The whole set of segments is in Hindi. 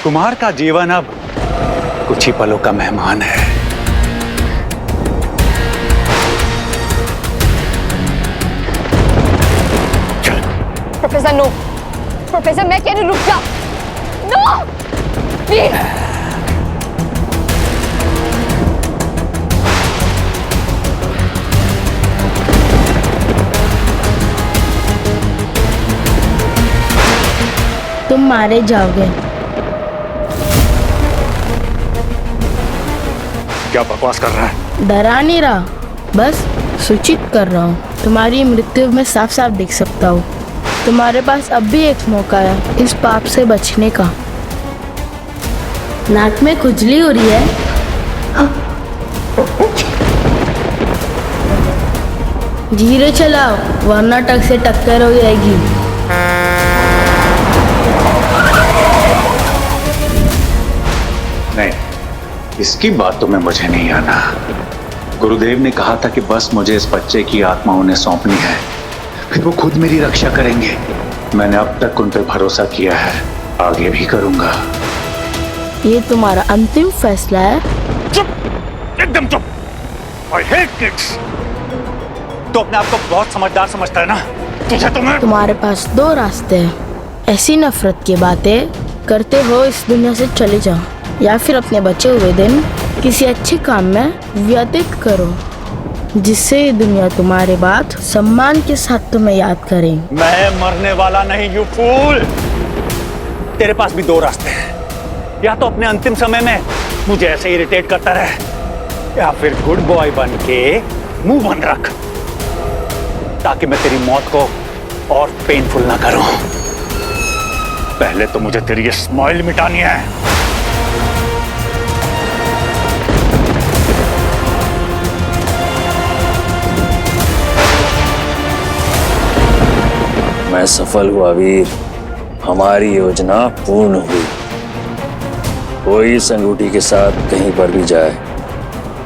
कुमार का जीवन अब कुछ ही पलों का मेहमान है। चल। प्रोफेसर नो, प्रोफेसर मैं कह रही रुक जा। No please. तुम मारे जाओगे। क्या बकवास कर रहा है? डरा नहीं रहा, बस सूचित कर रहा हूँ। तुम्हारी मृत्यु में साफ साफ दिख सकता हूँ। तुम्हारे पास अब भी एक मौका है इस पाप से बचने का। नाक में खुजली हो रही है। धीरे चलाओ वरना टक से टक्कर हो जाएगी। नहीं, इसकी बात तो मैं मुझे नहीं आना। गुरुदेव ने कहा था कि बस मुझे इस बच्चे की आत्मा उन्हें सौंपनी है, फिर वो खुद मेरी रक्षा करेंगे। मैंने अब तक उन पर भरोसा किया है, आगे भी करूंगा। ये तुम्हारा अंतिम फैसला है? चुप, एकदम चुप। I hate kids। तो अपने आप को बहुत समझदार समझता है ना? तुझे तो मैं... तुम्हारे पास दो रास्ते हैं। ऐसी नफरत की बातें करते हो इस दुनिया से चले जाओ, या फिर अपने बचे हुए दिन किसी अच्छे काम में व्यतीत करो, जिससे ये दुनिया तुम्हारे बाद सम्मान के साथ तुम्हें याद करे। मैं मरने वाला नहीं, यू फूल। तेरे पास भी दो रास्ते हैं, या तो अपने अंतिम समय में मुझे ऐसे इरिटेट करता रहे, या फिर गुड बॉय बन के मुंह बंद रख, ताकि मैं तेरी मौत को और पेनफुल ना करूं। पहले तो मुझे तेरी ये स्माइल मिटानी है। मैं सफल हुआ वीर, हमारी योजना पूर्ण हुई। कोई इस अंगूठी के साथ कहीं पर भी जाए,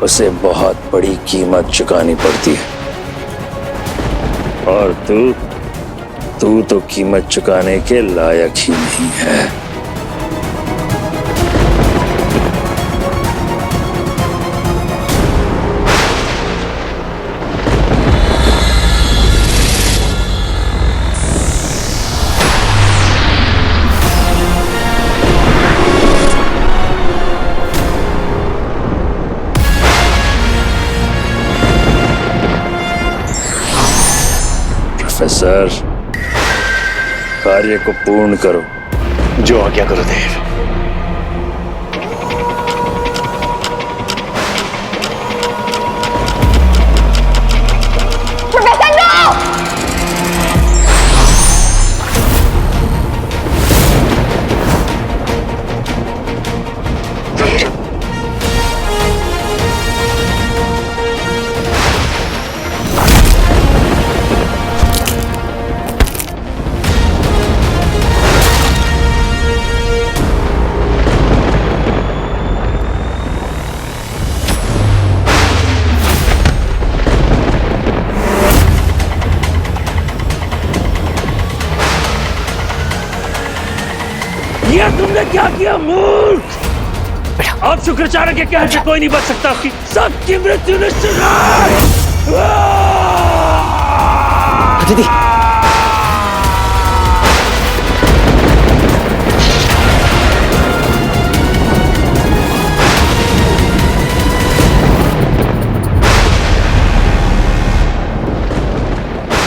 उसे बहुत बड़ी कीमत चुकानी पड़ती है, और तू तो कीमत चुकाने के लायक ही नहीं है। प्रोफेसर, कार्य को पूर्ण करो। जो आज्ञा गुरुदेव। Professor no. ये तुमने क्या किया मूर्ख? अब शुक्राचार्य के कहने से कोई नहीं बच सकता, कि सबकी मृत्यु निश्चित है। दीदी,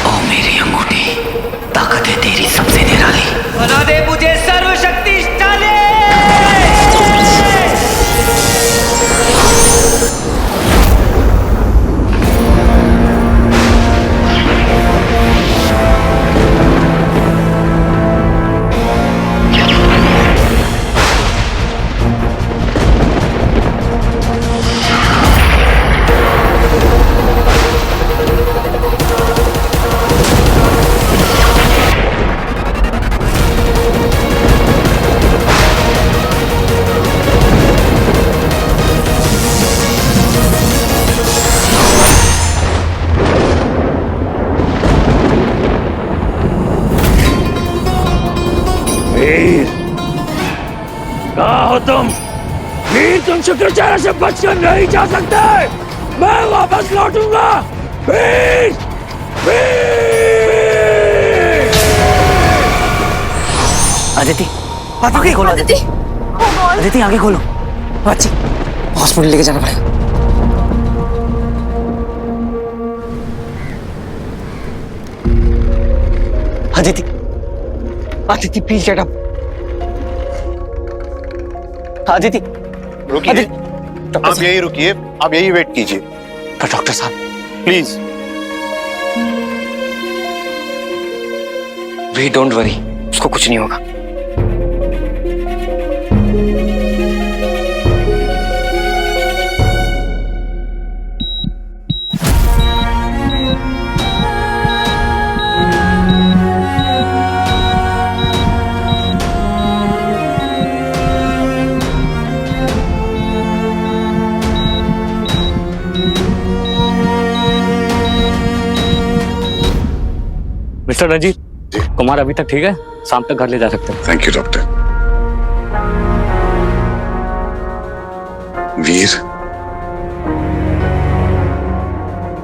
ओ मेरी अंगूठी, ताकत है तेरी सबसे निराली। बना दे मुझे सर्वशक्तिशाली। कहाँ हो तुम? वीर, तुम शुक्राचार्य से बचकर नहीं जा सकते। मैं वापस लौटूंगा। वीर, वीर! अदिति, आगे खोलो अदिति। अदिति आगे खोलो। बच्ची हॉस्पिटल लेके जाना पड़ेगा। Aditi, Aditi please get up. Aditi रुकिए, आप यही रुकिए, आप यही वेट कीजिए। पर डॉक्टर साहब प्लीज। वी डोंट वरी, उसको कुछ नहीं होगा। मिस्टर रंजीत, कुमार अभी तक ठीक है, शाम तक घर ले जा सकते हैं। Thank you doctor. Veer,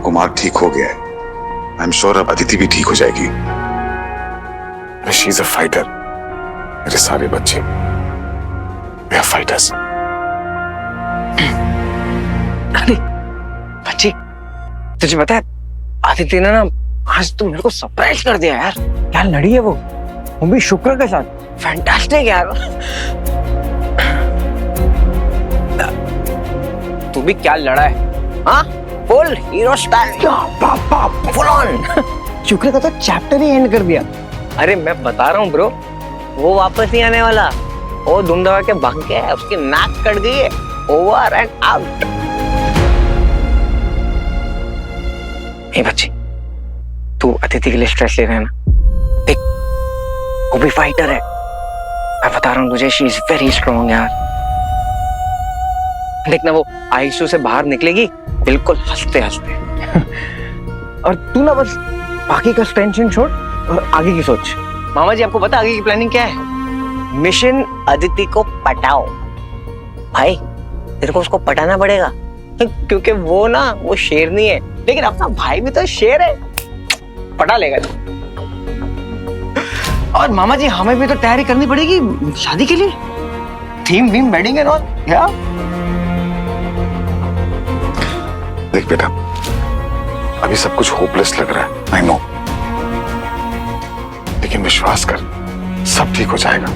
Kumar ठीक हो गया है। आई एम श्योर अब अदिति भी ठीक हो जाएगी। She is a fighter. मेरे सारे बच्चे वे आर फाइटर्स। बच्ची, तुझे पता है आदित्य ने ना आज तो मेरे को सरप्राइज कर दिया यार। क्या लड़ी है वो भी शुक्र के साथ। फैंटास्टिक यार। तू भी क्या लड़ा है? हाँ, full hero style, full on. शुक्र का तो चैप्टर ही एंड कर दिया। अरे मैं बता रहा हूँ ब्रो, वो वापस नहीं आने वाला। वो धूम धमा के भाग के उसकी नाक कट गई है। Over and out. ए बच्ची, तू अतिथि के लिए स्ट्रेस ले रहा है ना? देख, वो भी फाइटर है। मैं बता रहा हूँ तुझे, शी इज वेरी स्ट्रॉन्ग यार। देखना वो आईसीयू से बाहर निकलेगी बिल्कुल हंसते हंसते। और तू ना बस बाकी का टेंशन छोड़ और आगे की सोच। मामा जी, आपको पता आगे की प्लानिंग क्या है? मिशन अदिति को पटाओ। भाई तेरे को उसको पटाना पड़ेगा, क्योंकि वो ना वो शेरनी है, लेकिन अपना भाई भी तो शेर है। पटा लेगा तू। और मामा जी, हमें भी तो तैयारी करनी पड़ेगी शादी के लिए। Theme Vim wedding and all. या देख बेटा, अभी सब कुछ होपलेस लग रहा है, आई नो, लेकिन विश्वास कर, सब ठीक हो जाएगा।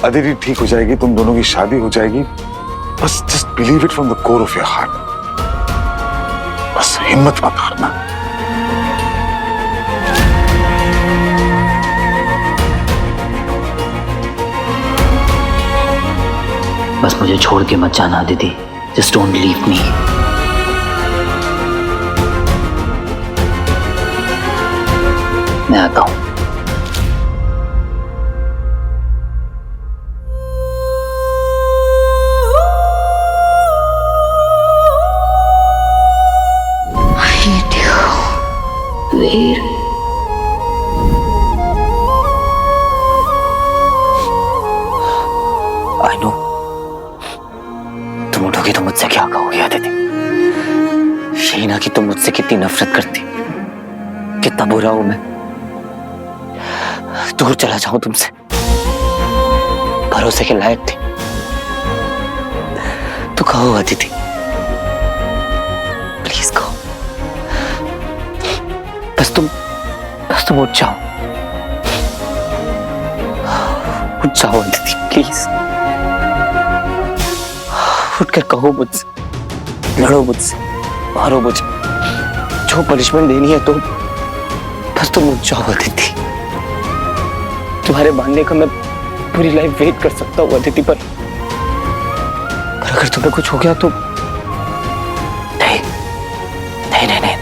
अदिति ठीक हो जाएगी, तुम दोनों की शादी हो जाएगी। बस just believe it from the core of your heart. बस हिम्मत मत हारना। बस मुझे छोड़ के मत जाना दीदी। Just don't leave me. मैं आता हूं। वीर, आई नो तुम उठोगी तो मुझसे क्या कहोगी आदिति। शीना की तुम मुझसे कितनी नफरत करती, कितना बुरा हूं मैं। दूर चला जाऊं तुमसे, भरोसे के लायक थी। तो कहो आदिति, प्लीज कहो। बस तुम उठ जाओ, उठ जाओ आदिति प्लीज। उठकर कहो मुझसे, लड़ो मुझसे, मारो मुझे, जो पनिशमेंट देनी है तो बस तुम उठ जाओ अदिति। तुम्हारे मानने का मैं पूरी लाइफ वेट कर सकता हूँ अदिति, पर अगर तुम्हें कुछ हो गया तो नहीं नहीं नहीं नहीं,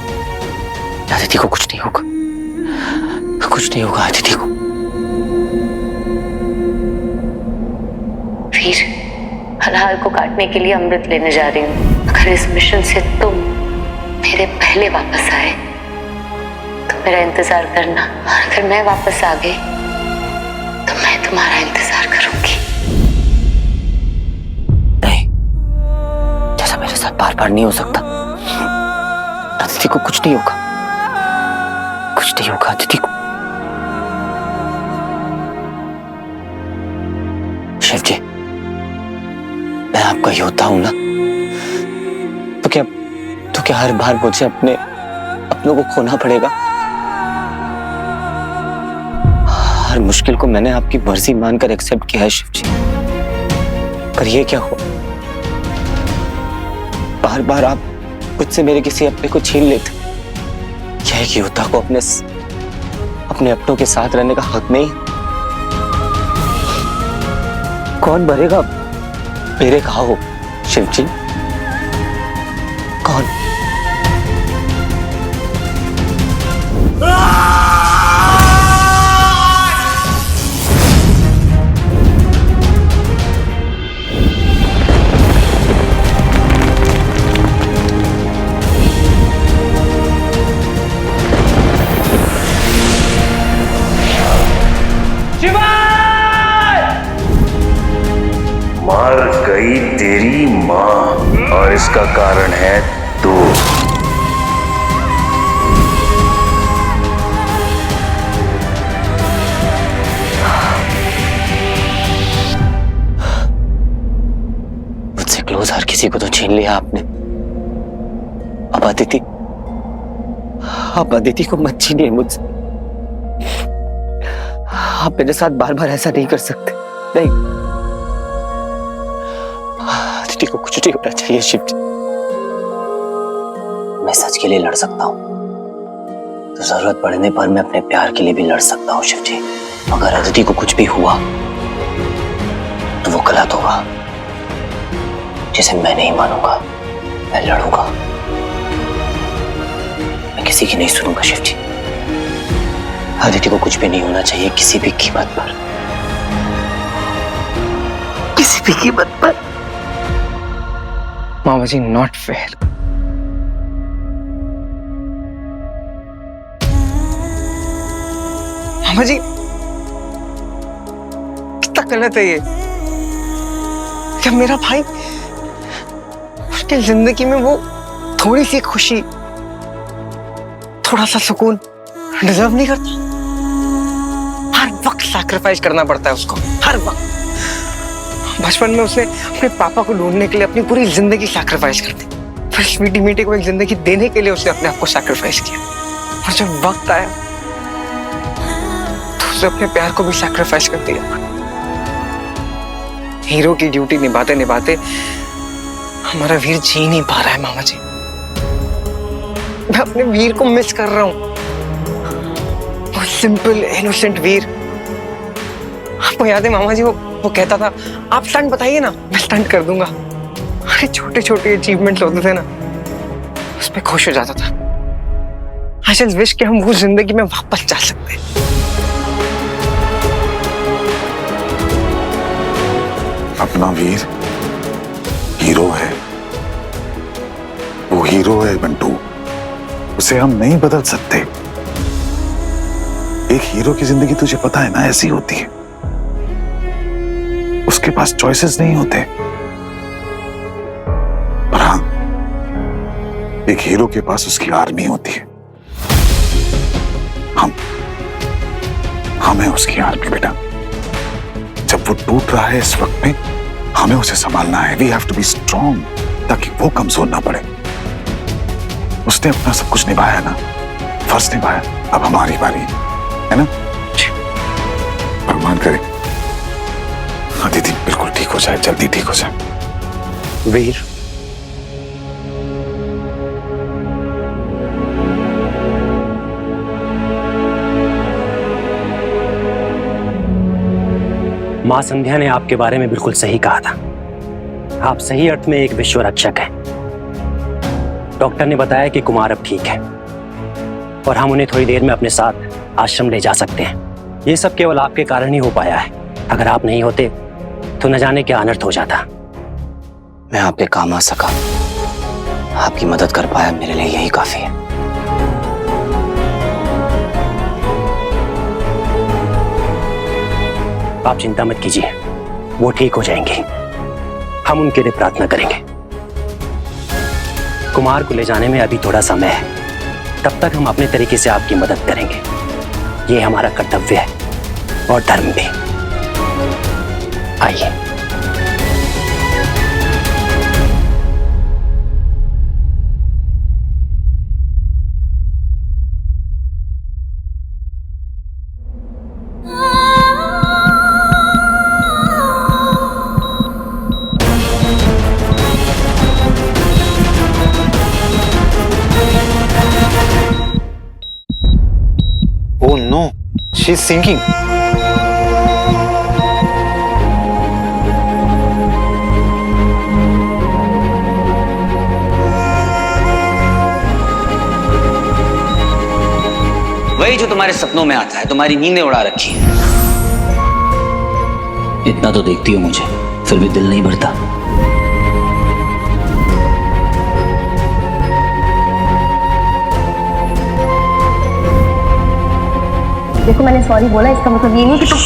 अदिति को कुछ नहीं होगा, कुछ नहीं होगा अदिति को। वीर, हलाल को काटने के लिए अमृत लेने जा रही हूँ। अगर इस मिशन से तुम मेरे पहले वापस आए तो मेरा इंतजार करना, और अगर मैं वापस आ गई तो मैं तुम्हारा इंतजार करूंगी। बार नहीं हो सकता। अदिति को कुछ नहीं होगा, कुछ नहीं होगा अदिति को। शिव जी, मैं आपका योद्धा हूं ना, तो क्या हर बार मुझे अपनों को खोना पड़ेगा? हर मुश्किल को मैंने आपकी मर्जी मानकर एक्सेप्ट किया है शिव जी, पर ये क्या हो, बार बार आप मुझसे मेरे किसी अपने को छीन लेते। क्या एक योद्धा को अपने अपनों के साथ रहने का हक नहीं? कौन भरेगा मेरे घाव शिव जी? कौन? मर गई तेरी माँ और इसका कारण है तू। मुझसे क्लोज हर किसी को तो छीन लिया आपने। अब अदिति को मत छीनिए मुझसे। आप मेरे साथ बार बार ऐसा नहीं कर सकते। नहीं, अदिति को कुछ नहीं होना चाहिए शिव जी। मैं सच के लिए लड़ सकता हूँ, तो जरूरत पड़ने पर मैं अपने प्यार के लिए भी लड़ सकता हूँ शिव जी। अगर अदिति को कुछ भी हुआ तो वो गलत होगा, जिसे मैं नहीं मानूंगा। मैं लड़ूंगा, मैं किसी की नहीं सुनूंगा शिव जी। अदिति को कुछ भी नहीं होना चाहिए किसी भी कीमत पर, किसी भी कीमत पर। मामा जी, नॉट फेयर। मामा जी, कितना गलत है ये। क्या मेरा भाई, उसकी जिंदगी में वो थोड़ी सी खुशी, थोड़ा सा सुकून डिजर्व नहीं करता? हर वक्त सैक्रिफाइस करना पड़ता है उसको, हर वक्त। बचपन में उसने अपने पापा को ढूंढने के लिए अपनी पूरी जिंदगी सैक्रिफाइस कर दी। फिर स्वीटी मीटी को एक जिंदगी देने के लिए उसने अपने आप को सैक्रिफाइस किया। और जब वक्त आया तो उसने अपने प्यार को भी सैक्रिफाइस कर दिया। हीरो की ड्यूटी निभाते निभाते हमारा वीर जी नहीं पा रहा है मामा जी। मैं अपने वीर को मिस कर रहा हूं। वो सिंपल इनोसेंट वीर। आपको याद है मामा जी, वो कहता था, आप स्टंट बताइए ना, मैं स्टंट कर दूंगा। अरे छोटे छोटे अचीवमेंट्स होते थे ना, उस पर खुश हो जाता था। आई जस्ट विश कि हम वो जिंदगी में वापस जा सकते हैं। अपना वीर हीरो है, वो हीरो है बंटू, उसे हम नहीं बदल सकते। एक हीरो की जिंदगी तुझे पता है ना ऐसी होती है, उसके पास चॉइसेस नहीं होते। पर हाँ, एक हीरो के पास उसकी आर्मी होती है। हम हैं उसकी आर्मी बेटा। जब वो टूट रहा है इस वक्त में, हमें उसे संभालना है। We have to be strong, ताकि वो कमजोर ना पड़े। उसने अपना सब कुछ निभाया ना, फर्ज निभाया, अब हमारी बारी है ना। भगवान करे अदिति बिल्कुल ठीक हो जाए, जल्दी ठीक हो जाए। वीर, मां संध्या ने आपके बारे में बिल्कुल सही कहा था। आप सही अर्थ में एक विश्व रक्षक हैं। डॉक्टर ने बताया कि कुमार अब ठीक है और हम उन्हें थोड़ी देर में अपने साथ आश्रम ले जा सकते हैं। ये सब केवल आपके कारण ही हो पाया है। अगर आप नहीं होते तो न जाने क्या अनर्थ हो जाता। मैं आपके काम आ सका, आपकी मदद कर पाया, मेरे लिए यही काफी है। आप चिंता मत कीजिए, वो ठीक हो जाएंगे। हम उनके लिए प्रार्थना करेंगे। कुमार को ले जाने में अभी थोड़ा समय है। तब तक हम अपने तरीके से आपकी मदद करेंगे। ये हमारा कर्तव्य है और धर्म भी। आइए। Oh no, she's sinking. वही जो तुम्हारे सपनों में आता है, तुम्हारी नींदें उड़ा रखी है। इतना तो देखती हो मुझे, फिर भी दिल नहीं भरता। देखो मैंने सॉरी बोला, इसका मतलब ये नहीं कि तुम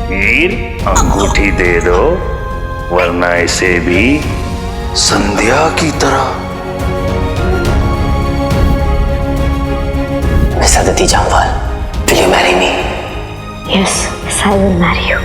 वीर, अंगूठी दे दो, वरना इसे भी संध्या की तरह। Miss Aditi Jamwal, will you marry me? Yes, I will marry you.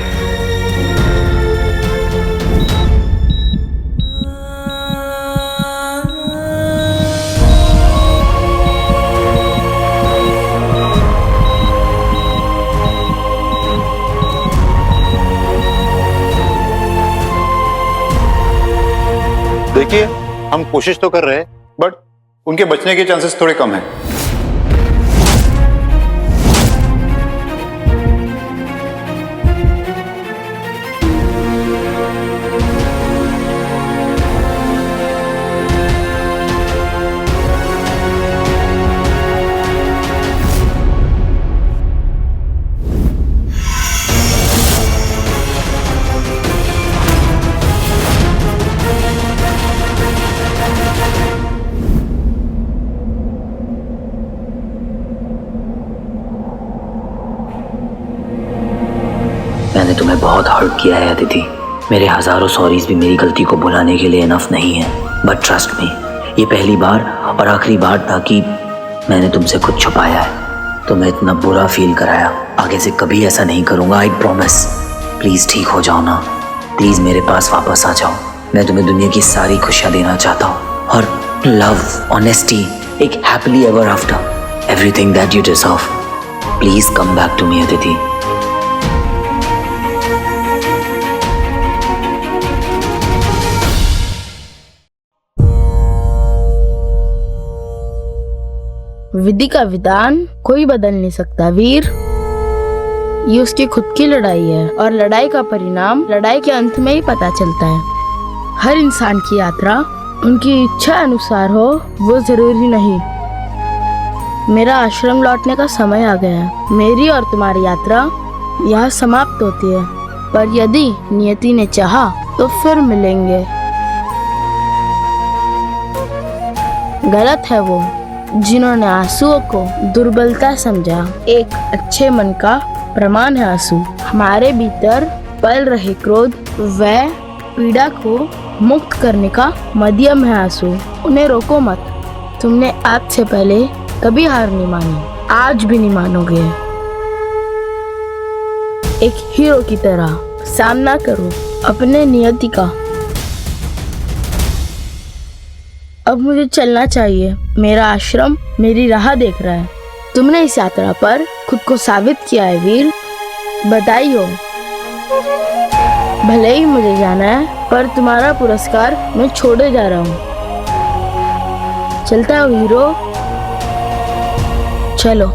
देखिए, हम कोशिश तो कर रहे हैं, बट उनके बचने के चांसेस थोड़े कम हैं। मैंने तुम्हें बहुत हर्ट किया है अदिति। मेरे हजारों सॉरीज भी मेरी गलती को भुलाने के लिए इनफ नहीं है। बट ट्रस्ट मी, ये पहली बार और आखिरी बार था कि मैंने तुमसे कुछ छुपाया है, तुम्हें इतना बुरा फील कराया। आगे से कभी ऐसा नहीं करूँगा, आई प्रॉमिस। प्लीज़ ठीक हो जाओ ना, प्लीज़ मेरे पास वापस आ जाओ। मैं तुम्हें दुनिया की सारी खुशियाँ देना चाहता हूँ, और लव, ऑनेस्टी, एक happily ever after, everything that you deserve. Please come back to me Aditi. विधि का विधान कोई बदल नहीं सकता वीर। ये उसकी खुद की लड़ाई है, और लड़ाई का परिणाम लड़ाई के अंत में ही पता चलता है। हर इंसान की यात्रा उनकी इच्छा अनुसार हो, वो जरूरी नहीं। मेरा आश्रम लौटने का समय आ गया है। मेरी और तुम्हारी यात्रा यहाँ समाप्त होती है, पर यदि नियति ने चाहा तो फिर मिलेंगे। गलत है वो जिन्होंने आंसुओं को दुर्बलता समझा। एक अच्छे मन का प्रमाण है आंसू। हमारे भीतर पल रहे क्रोध व पीड़ा को मुक्त करने का माध्यम है आंसू। उन्हें रोको मत। तुमने आज से पहले कभी हार नहीं मानी, आज भी नहीं मानोगे। एक हीरो की तरह सामना करो अपने नियति का। अब मुझे चलना चाहिए। मेरा आश्रम मेरी राह देख रहा है। तुमने इस यात्रा पर खुद को साबित किया है वीर, बधाई हो। भले ही मुझे जाना है, पर तुम्हारा पुरस्कार मैं छोड़े जा रहा हूँ। चलता हो हीरो, चलो।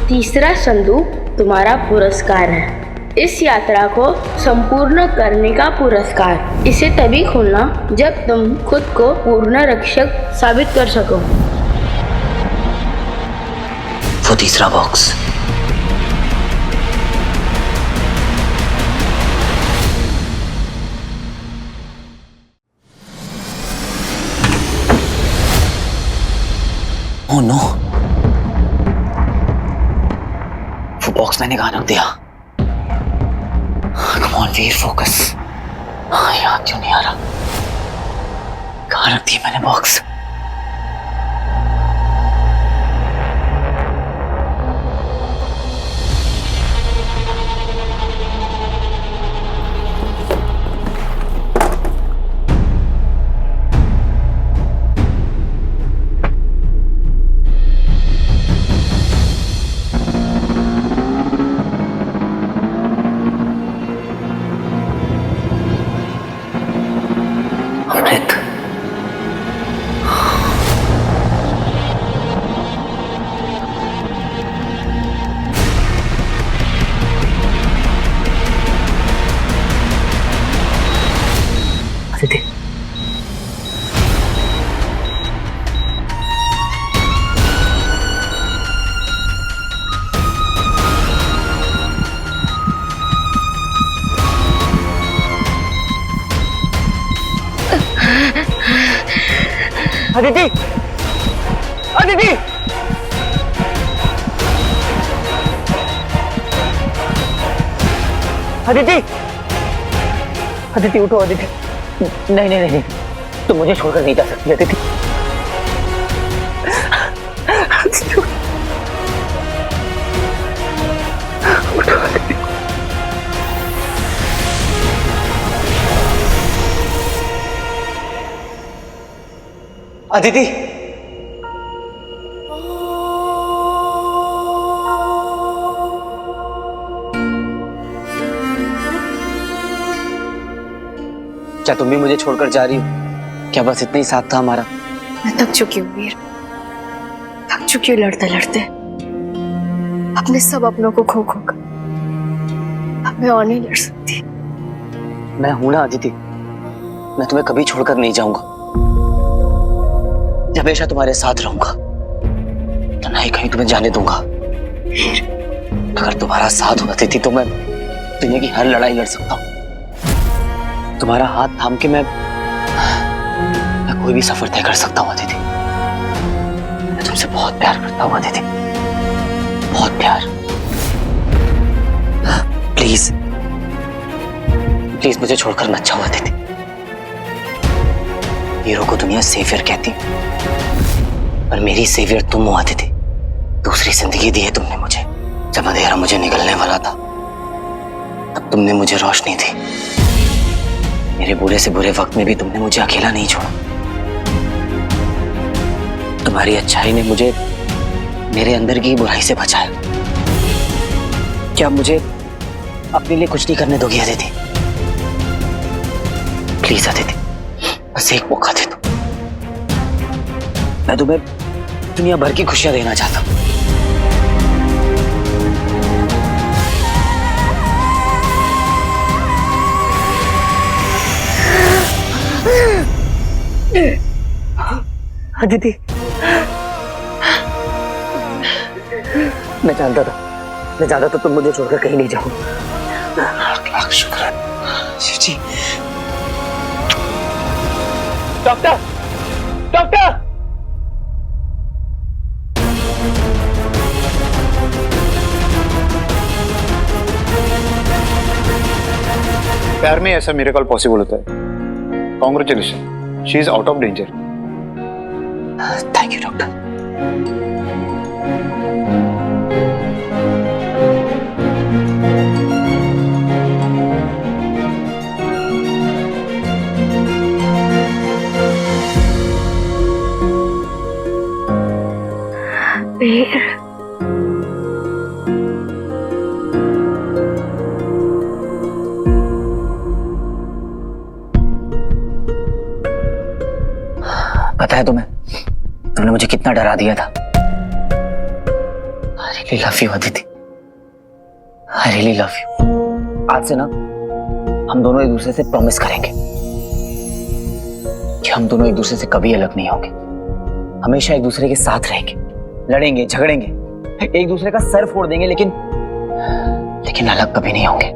तीसरा संदूक तुम्हारा पुरस्कार है। इस यात्रा को संपूर्ण करने का पुरस्कार। इसे तभी खोलना जब तुम खुद को पूर्ण रक्षक साबित कर सको। तीसरा बॉक्स। ओह नो, वो बॉक्स मैंने कहाँ रख दिया? Come on Veer, focus. याद क्यों नहीं आ रहा? कहाँ रख दिया मैंने बॉक्स? अमृत, अदिति, अदिति, अदिति, अदिति, अदिति उठो अदिति। नहीं नहीं नहीं, तुम मुझे छोड़कर नहीं जा सकती अदिति। उठो अदिति। अदिति, क्या तुम भी मुझे छोड़कर जा रही हो? क्या बस इतना ही साथ था हमारा? मैं थक चुकी हूँ वीर, थक चुकी हूँ लड़ते लड़ते, अपने सब अपनों को खो खो कर। अब मैं और नहीं लड़ सकती। मैं हूं ना अदिति, मैं तुम्हें कभी छोड़कर नहीं जाऊंगा, हमेशा तुम्हारे साथ रहूंगा, तो ना ही कहीं तुम्हें जाने दूंगा। अगर तुम्हारा साथ होती थी तो मैं दुनिया की हर लड़ाई लड़ सकता हूँ। तुम्हारा हाथ थाम के मैं कोई भी सफर तय कर सकता हूँ अदिति। मैं तुमसे बहुत प्यार करता हूँ अदिति, बहुत प्यार। प्लीज प्लीज मुझे छोड़कर मत जाओ अदिति। हीरो को दुनिया सेवियर कहती, पर मेरी सेवियर तुम हो अदिति। दूसरी जिंदगी दी है तुमने मुझे। जब अंधेरा मुझे निगलने वाला था तब तुमने मुझे रोशनी दी। मेरे बुरे से बुरे वक्त में भी तुमने मुझे अकेला नहीं छोड़ा। तुम्हारी अच्छाई ने मुझे मेरे अंदर की बुराई से बचाया। क्या मुझे अपने लिए कुछ नहीं करने दोगी अदिति? प्लीज अदिति, बस एक मौका दे दो। मैं तुम्हें दुनिया भर की खुशियां देना चाहता हूं। अदिति, मैं जानता था तुम मुझे छोड़कर कहीं नहीं जाओगे। लाख शुक्र शिव जी। Doctor, doctor! प्यार में ऐसा मिरेकल पॉसिबल होता है। Congratulation, she is out of danger. Thank you doctor. पता है तुम्हें, तुमने मुझे कितना डरा दिया था। I really love you Aditi, I really love you। आज से ना हम दोनों एक दूसरे से प्रॉमिस करेंगे कि हम दोनों एक दूसरे से कभी अलग नहीं होंगे, हमेशा एक दूसरे के साथ रहेंगे, लड़ेंगे, झगड़ेंगे, एक दूसरे का सर फोड़ देंगे, लेकिन अलग कभी नहीं होंगे।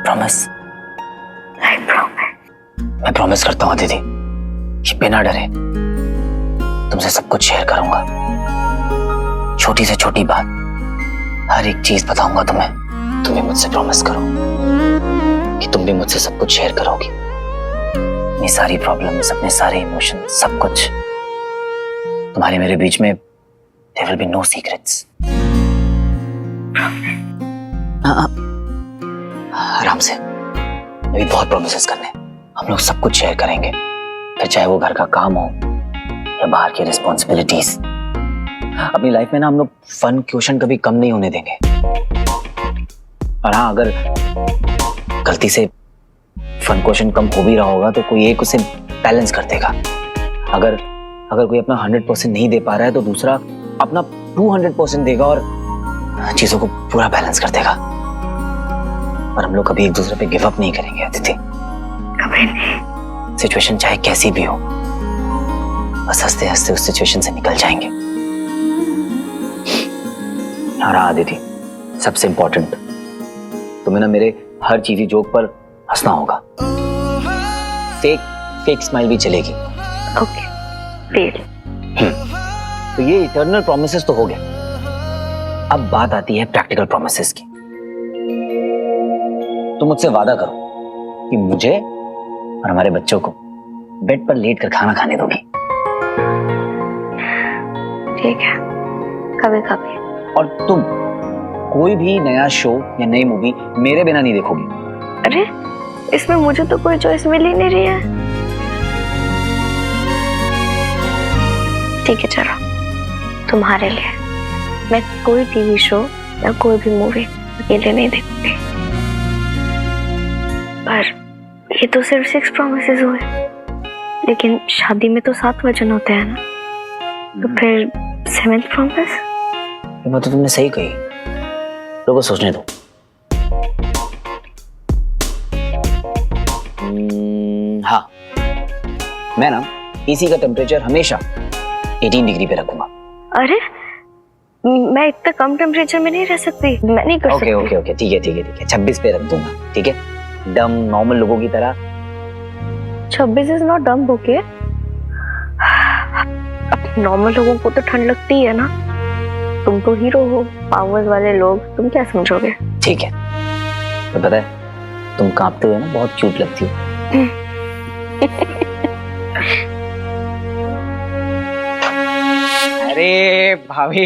प्रॉमिस? मैं प्रॉमिस करता हूँ दीदी कि बिना डरे तुमसे सब कुछ शेयर करूंगा। छोटी से छोटी बात, हर एक चीज बताऊंगा तुम्हें। तुम भी मुझसे प्रॉमिस करो कि तुम भी मुझसे सब कुछ शेयर करोगी। अपनी सारी प्रॉब्लम्स, अपने सारे इमोशन, सब कुछ। तुम्हारे मेरे बीच में there will be no secrets। आराम से, अभी बहुत प्रॉमिसेस करने। हम लोग सब कुछ शेयर करेंगे, फिर चाहे वो घर का काम हो या बाहर की रिस्पॉन्सिबिलिटीज। अपनी लाइफ में ना हम लोग फन क्वेश्चन कभी कम नहीं होने देंगे। और हाँ, अगर गलती से फन क्वेश्चन कम हो भी रहा होगा तो कोई एक उसे बैलेंस कर देगा। अगर कोई अपना 100% नहीं दे पा रहा है तो दूसरा अपना 200% देगा और चीजों को पूरा बैलेंस कर देगा। और हम लोग कभी एक दूसरे पे गिव अप नहीं करेंगे अदिति, कभी नहीं। सिचुएशन चाहे कैसी भी हो, बस हंसते हंसते उस सिचुएशन से निकल जाएंगे। और हाँ अदिति, सबसे इंपॉर्टेंट, तुम्हें ना मेरे हर चीजी जोक पर हंसना होगा। फेक स्माइल भी चलेगी। Okay, deal. तो ये इटर्नल प्रोमिसेस तो हो गए। अब बात आती है प्रैक्टिकल प्रोमिसेस की। तुम मुझसे वादा करो कि मुझे और हमारे बच्चों को बेड पर लेट कर खाना खाने दोगी। ठीक है, कभी कभी। और तुम कोई भी नया शो या नई मूवी मेरे बिना नहीं देखोगी। अरे इसमें मुझे तो कोई चॉइस मिल ही नहीं रही है। ठीक है चलो, तुम्हारे लिए मैं कोई टीवी शो या कोई भी मूवी अकेले नहीं देखूंगी। पर ये तो सिर्फ 6 प्रॉमिसेस हुए, लेकिन शादी में तो 7 वचन होते हैं ना, तो फिर 7th प्रॉमिस? ये बात तो तुमने सही कही, लोगों सोचने दो। हाँ, मैं ना एसी का टेम्परेचर हमेशा 18 डिग्री पे रखूंगा। अरे मैं इतना कम टेम्परेचर में नहीं रह सकती, मैं नहीं कर सकती। ओके, ठीक है 26 पे रख दूंगा। ठीक है, डम नॉर्मल लोगों की तरह। 26 इज नॉट डम, ओके। अब नॉर्मल लोगों को तो ठंड लगती है ना, तुम तो हीरो हो, पावर्स वाले लोग, तुम क्या समझोगे? ठीक है, तो पता है तुम कांपते हुए ना बहुत क्यूट लगती हो। अरे भाभी,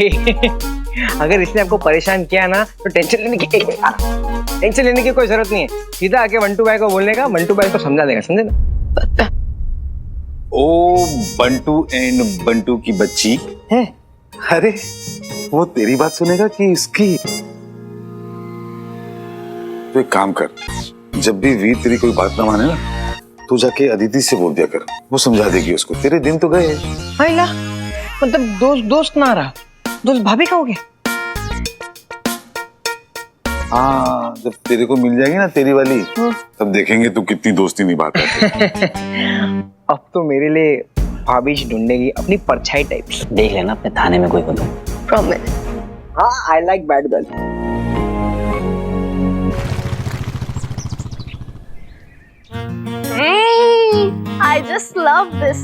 अगर इसने आपको परेशान किया ना तो टेंशन लेने की कोई जरूरत नहीं है। सीधा आके बंटू भाई को बोलने का, बंटू भाई को समझा देगा, समझे ना? ओ बंटू एंड बंटू की बच्ची है। अरे वो तेरी बात सुनेगा कि इसकी? तो एक काम कर, जब भी वीर तेरी कोई बात ना माने ना, तू जाके अदिति से बोल दिया कर, वो समझा देगी उसको। तेरे दिन तो गए। मतलब दोस्त ना रहा, दोस्त भाभी का हो गया। हाँ, जब तेरे को मिल जाएगी ना तेरी वाली, तब देखेंगे तू कितनी दोस्ती निभाता है। अब तो मेरे लिए भाभी ढूंढेगी अपनी परछाई टाइप्स। देख लेना अपने थाने में कोई को तो। प्रॉमिस। हाँ, I like bad girl. I just love this।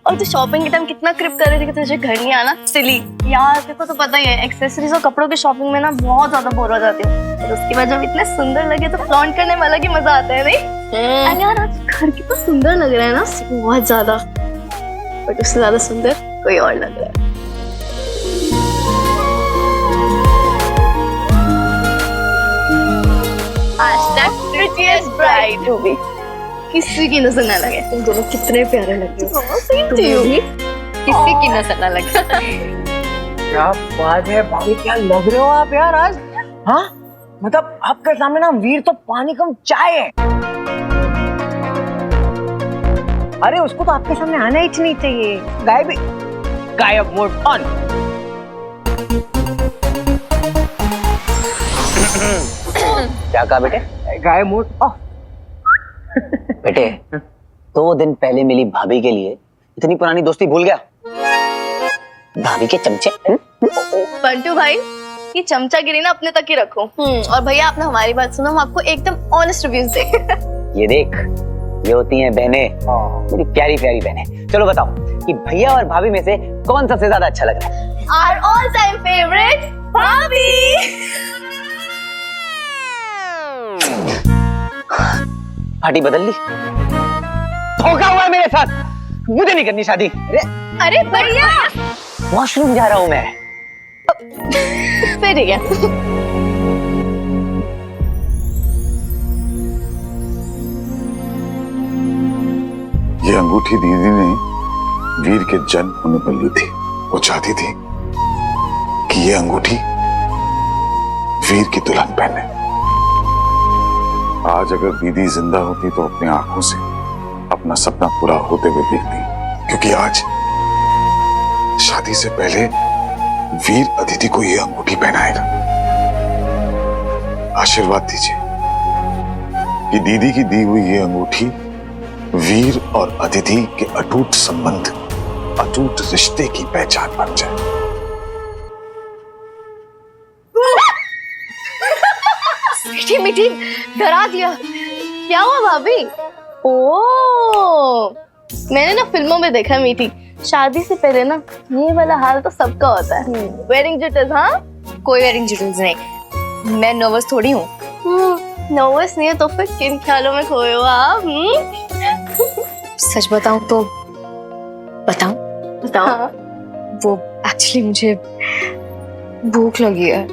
और तू शॉपिंग के टाइम कितना क्रिप कर रही थी कि तुझे घर नहीं आना? सिली यार, तेरे को तो पता ही है, एक्सेसरीज और कपड़ों की शॉपिंग में ना बहुत ज्यादा बोर हो जाती हूँ। तो उसके बाद जब इतने सुंदर लगे तो फ्लॉन्ट करने में अलग ही मजा आता है, नहीं? अरे यार आज घर कितना सुंदर लग रहा है ना, बहुत ज्यादा। बट उससे ज्यादा सुंदर कोई और लग रहा है। prettiest bride to be। किसी की नजर ना लगे, तुम दोनों कितने प्यारे लगते हो। किसी की नजर ना लगे। क्या बात है भाभी, क्या लग रहे हो आप यार आज? हाँ, मतलब आपके सामने ना वीर तो पानी कम चाय है। अरे उसको तो आपके सामने आना ही नहीं चाहिए। गायब मोड ऑन। क्या कहा बेटे? गायब मोड ऑफ। बेटे 2 दिन पहले मिली भाभी के लिए इतनी पुरानी दोस्ती भूल गया? भाभी के चमचे। बंटू भाई, ये चमचागिरी ना अपने तक ही रखो। और भैया आपने हमारी बात सुनो, हम आपको एकदम ऑनेस्ट रिव्यूज देंगे। ये देख, ये होती हैं बहनें, मेरी प्यारी प्यारी बहनें। चलो बताओ कि भैया और भाभी में से कौन सबसे ज्यादा अच्छा लग रहा है? Our all time favorite भाभी। पार्टी बदल ली? धोखा हुआ है मेरे साथ, मुझे नहीं करनी शादी। अरे भैया, वॉशरूम जा रहा हूं मैं। फिर ठीक है। ये अंगूठी दीदी ने वीर के जन्म होने पर ली थी। वो चाहती थी कि ये अंगूठी वीर की दुल्हन पहने। आज अगर दीदी जिंदा होती तो अपनी आंखों से अपना सपना पूरा होते हुए देखती, क्योंकि आज शादी से पहले वीर अदिति को ये अंगूठी पहनाएगा। आशीर्वाद दीजिए कि दीदी की दी हुई ये अंगूठी वीर और अदिति के अटूट संबंध, अटूट रिश्ते की पहचान बन जाए। मीठी मीठी डरा दिया। क्या हुआ भाभी? ओ, मैंने ना फिल्मों में देखा है मीठी, शादी से पहले ना ये वाला हाल तो सबका होता है। Wedding jitters? हाँ, कोई वेडिंग जिटर्स नहीं, मैं नर्वस थोड़ी हूँ। नर्वस नहीं है तो फिर किन ख्यालों में खोए हो आप? सच बताऊं तो बताऊं? बताओ। वो एक्चुअली मुझे भूख लगी है।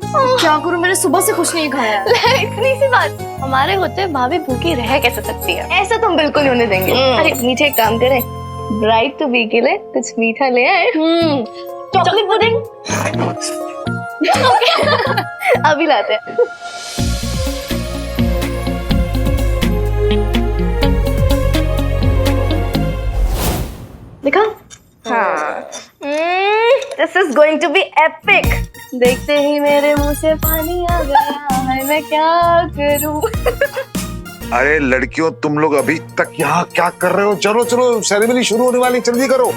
क्या करूं, मैंने सुबह से कुछ नहीं खाया। इतनी सी बात, हमारे होते भाभी भूखी रह कैसे सकती है? ऐसा तो हम बिल्कुल नहीं होने देंगे। अरे मीठे एक काम करें, ब्राइड टू बी के लिए कुछ मीठा ले आए। Chocolate pudding. अभी लाते हैं। देखा? हाँ। This is going to be epic. देखते ही मेरे मुंह से पानी आ गया है, मैं क्या करूं? अरे लड़कियों, तुम लोग अभी तक यहाँ क्या कर रहे हो? चलो चलो, सेरेमनी शुरू होने वाली, जल्दी करो।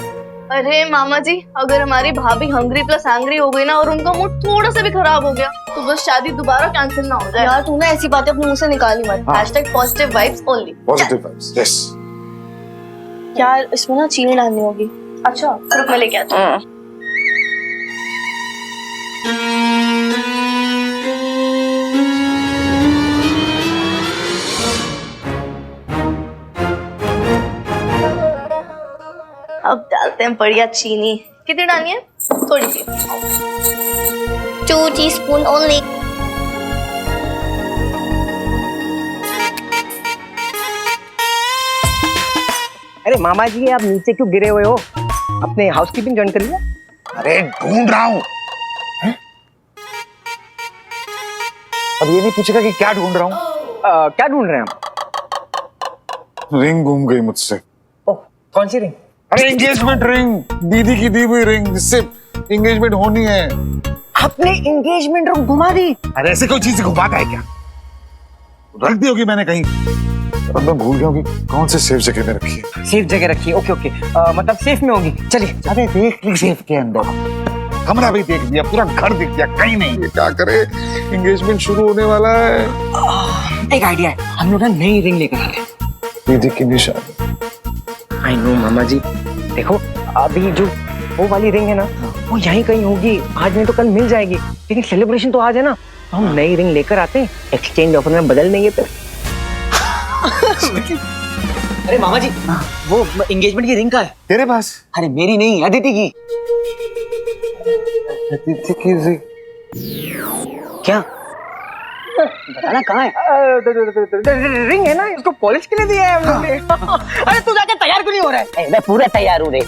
अरे मामा जी, अगर हमारी भाभी हंग्री प्लस एंग्री हो गई ना और उनका मूड थोड़ा सा भी खराब हो गया तो बस शादी दोबारा कैंसिल ना हो जाए। यार तू ना ऐसी बातें अपने मुंह से निकाली मत। #positive vibes only। Positive vibes, yes. यार इसमें ना चीनी डालनी होगी। अच्छा, रुक मैं लेके आती हूँ। अब डालते हैं बढ़िया चीनी। कितनी डालनी है? थोड़ी सी। 2 teaspoon only। अरे मामा जी, आप नीचे क्यों गिरे हुए हो? अपने हाउसकीपिंग ज्वाइन कर लिया? अरे ढूंढ रहा हूँ। अब ये नहीं पूछेगा कि क्या ढूंढ रहा हूँ? क्या ढूंढ रहे हैं आप? रिंग घूम गई मुझसे। ओह, कौन सी रिंग? अरे एंगेजमेंट रिंग, दीदी की दी हुई रिंग, जिससे एंगेजमेंट होनी है। आपने एंगेजमेंट रिंग घुमा दी? अरे ऐसे कोई चीज घुमाता है क्या? रख दी होगी मैंने कहीं, अब मैं भूल गया हूँ कि कौन से सेफ जगह में रखी है। सेफ जगह रखी है? ओके ओके, मतलब सेफ में होगी। चलिए। अरे देख ली सेफ के अंदर, कमरा भी देख लिया, पूरा घर देख लिया, कहीं नहीं। ये क्या करे, एंगेजमेंट शुरू होने वाला है। एक आइडिया है, हम लोग ना नई रिंग लेकर आ रहे हैं। दीदी की निशानी। आई नो मामा जी, देखो अभी जो वो वाली रिंग है ना, वो यहीं कहीं होगी। आज नहीं तो कल मिल जाएगी, लेकिन सेलिब्रेशन तो आज है ना, तो हम नई रिंग लेकर आते हैं, एक्सचेंज ऑफर में बदल देंगे फिर। अरे मामा जी, वो एंगेजमेंट की रिंग का है तेरे पास? अरे मेरी नहीं, अदिति की। अदिति की रिंग? क्या बताना कहाँ है? रिंग है ना, इसको पॉलिश के लिए दिया है हम लोग ने। अरे तू जाके तैयार क्यों नहीं हो रहा है? मैं पूरा तैयार हूँ रे।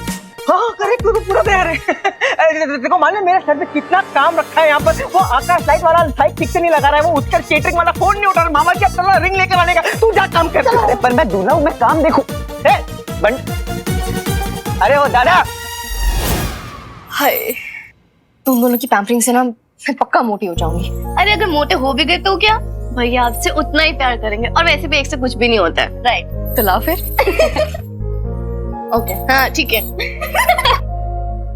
हाँ करेक्ट, तू तो पूरा तैयार है। देखो मालूम है मेरे सर पे कितना काम रखा है यहाँ पर। वो आकाश लाइट वाला लाइट ठीक से नहीं लगा रहा है, वो उसका केटरिंग वाला फोन नहीं उठा रहा। मामा जी अब चलो रिंग लेकर आने का, तू जा काम कर। अरे पर मैं दूल्हा हूँ, मैं काम देखूं। अरे वो दादा, हाय, तुम दोनों की पैम्परिंग से ना मैं पक्का मोटी हो जाऊंगी। अरे अगर मोटे हो भी गए तो क्या, भैया आपसे उतना ही प्यार करेंगे, और वैसे भी एक से कुछ भी नहीं होता है। राइट, तो ला फिर। ओके, हाँ ठीक है।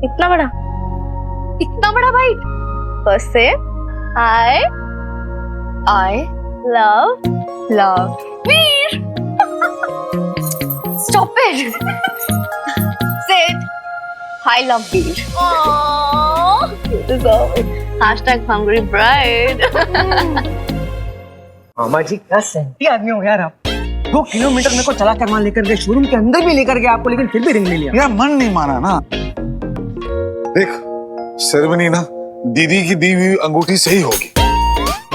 इतना बड़ा? इतना बड़ा बाइट। फर्स्ट से I love Veer. Stop it. से I love Veer. Aww, you deserve it. Hashtag hungry bride. मामा जी क्या सेंटी आदमी हो यार आप। 2 किलोमीटर मेरे को चला कर वहां लेकर गए, शोरूम के अंदर भी लेकर गए आपको, लेकिन फिर भी रिंग ले लिया। यार मन नहीं माना ना। देख सेरेमनी ना दीदी की दी हुई अंगूठी से ही होगी।